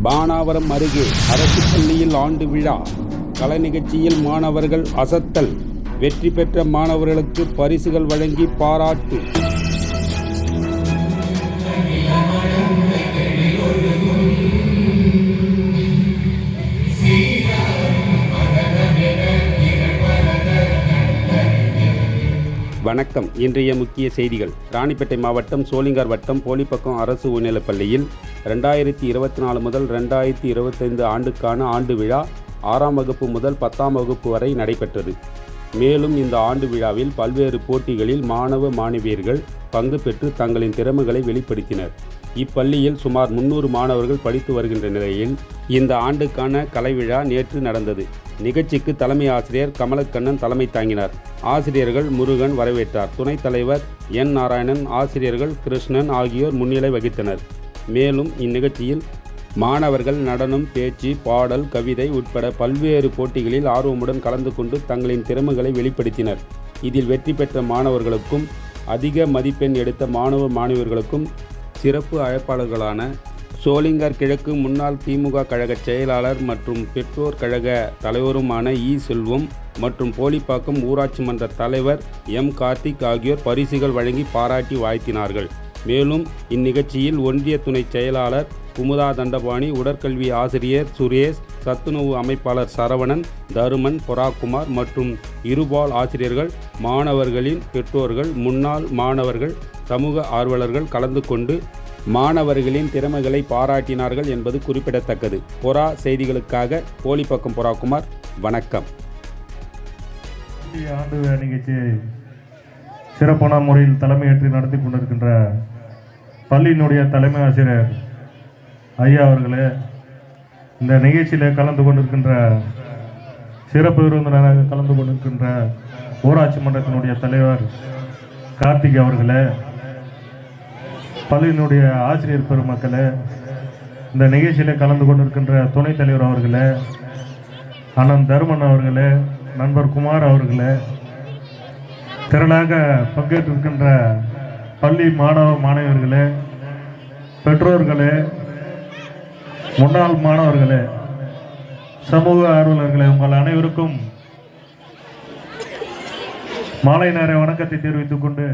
பானாவரம் அருகே அரசு பள்ளியில் ஆண்டு விழா. கலை நிகழ்ச்சியில் மாணவர்கள் அசத்தல். வெற்றி பெற்ற மாணவர்களுக்கு பரிசுகள் வழங்கி பாராட்டு. வணக்கம். இன்றைய முக்கிய செய்திகள். ராணிப்பேட்டை மாவட்டம் சோளிங்கர் வட்டம் போலிப்பக்கம் அரசு உயர்நிலைப்பள்ளியில் 2024 முதல் 2025 ஆண்டுக்கான ஆண்டு விழா 6ஆம் வகுப்பு முதல் 10ஆம் வகுப்பு வரை நடைபெற்றது. மேலும் இந்த ஆண்டு விழாவில் பல்வேறு போட்டிகளில் மாணவ மாணவியர்கள் பங்கு பெற்று தங்களின் திறமைகளை வெளிப்படுத்தினர். இப்பள்ளியில் சுமார் 300 மாணவர்கள் படித்து வருகின்ற நிலையில் இந்த ஆண்டுக்கான கலை விழா நேற்று நடந்தது. நிகழ்ச்சிக்கு தலைமை ஆசிரியர் கமலக்கண்ணன் தலைமை தாங்கினார். ஆசிரியர்கள் முருகன் வரவேற்றார். துணைத் தலைவர் என் நாராயணன், ஆசிரியர்கள் கிருஷ்ணன் ஆகியோர் முன்னிலை வகித்தனர். மேலும் இந்நிகழ்ச்சியில் மாணவர்கள் நடனம், பேச்சு, பாடல், கவிதை உட்பட பல்வேறு போட்டிகளில் ஆர்வமுடன் கலந்து கொண்டு தங்களின் திறமைகளை வெளிப்படுத்தினர். இதில் வெற்றி பெற்ற மாணவர்களுக்கும் அதிக மதிப்பெண் எடுத்த மாணவ மாணவியர்களுக்கும் சிறப்பு அழைப்பாளர்களான சோளிங்கர் கிழக்கு முன்னாள் திமுக கழக செயலாளர் மற்றும் பெற்றோர் கழக தலைவருமான செல்வம் மற்றும் போலிப்பாக்கம் ஊராட்சி மன்ற தலைவர் எம் கார்த்திக் ஆகியோர் பரிசுகள் வழங்கி பாராட்டி வாழ்த்தினார்கள். மேலும் இந்நிகழ்ச்சியில் ஒன்றிய துணை செயலாளர் குமுதா தண்டபாணி, உடற்கல்வி ஆசிரியர் சுரேஷ், சத்துணவு அமைப்பாளர் சரவணன், தருமன், பொராக்குமார் மற்றும் இருபால் ஆசிரியர்கள், மாணவர்களின் பெற்றோர்கள், முன்னாள் மாணவர்கள், சமூக ஆர்வலர்கள் கலந்து கொண்டு மாணவர்களின் திறமைகளை பாராட்டினார்கள் என்பது குறிப்பிடத்தக்கது. பொரா செய்திகளுக்காக போலிப்பக்கம் பொராக்குமார். வணக்கம். ஆண்டு நிகழ்ச்சியை சிறப்பான முறையில் தலைமையேற்று நடத்தி கொண்டிருக்கின்ற பள்ளியினுடைய தலைமை ஆசிரியர் ஐயா அவர்களே, இந்த நிகழ்ச்சியில் கலந்து கொண்டிருக்கின்ற சிறப்பு விருந்தினராக கலந்து கொண்டிருக்கின்ற ஊராட்சி மன்றத்தினுடைய தலைவர் கார்த்திக் அவர்களே, பள்ளியினுடைய ஆசிரியர் பெருமக்களே, இந்த நிகழ்ச்சியில் கலந்து கொண்டிருக்கின்ற துணைத் தலைவர் அவர்களே, அண்ணன் தருமன் அவர்களே, நண்பர் குமார் அவர்களே, திரளாக பங்கேற்றிருக்கின்ற பள்ளி மாணவ மாணவியர்களே, பெற்றோர்களே, முன்னாள் மாணவர்களே, சமூக ஆர்வலர்களே, உங்கள் அனைவருக்கும் மாலை நேர வணக்கத்தை தெரிவித்துக் கொண்டு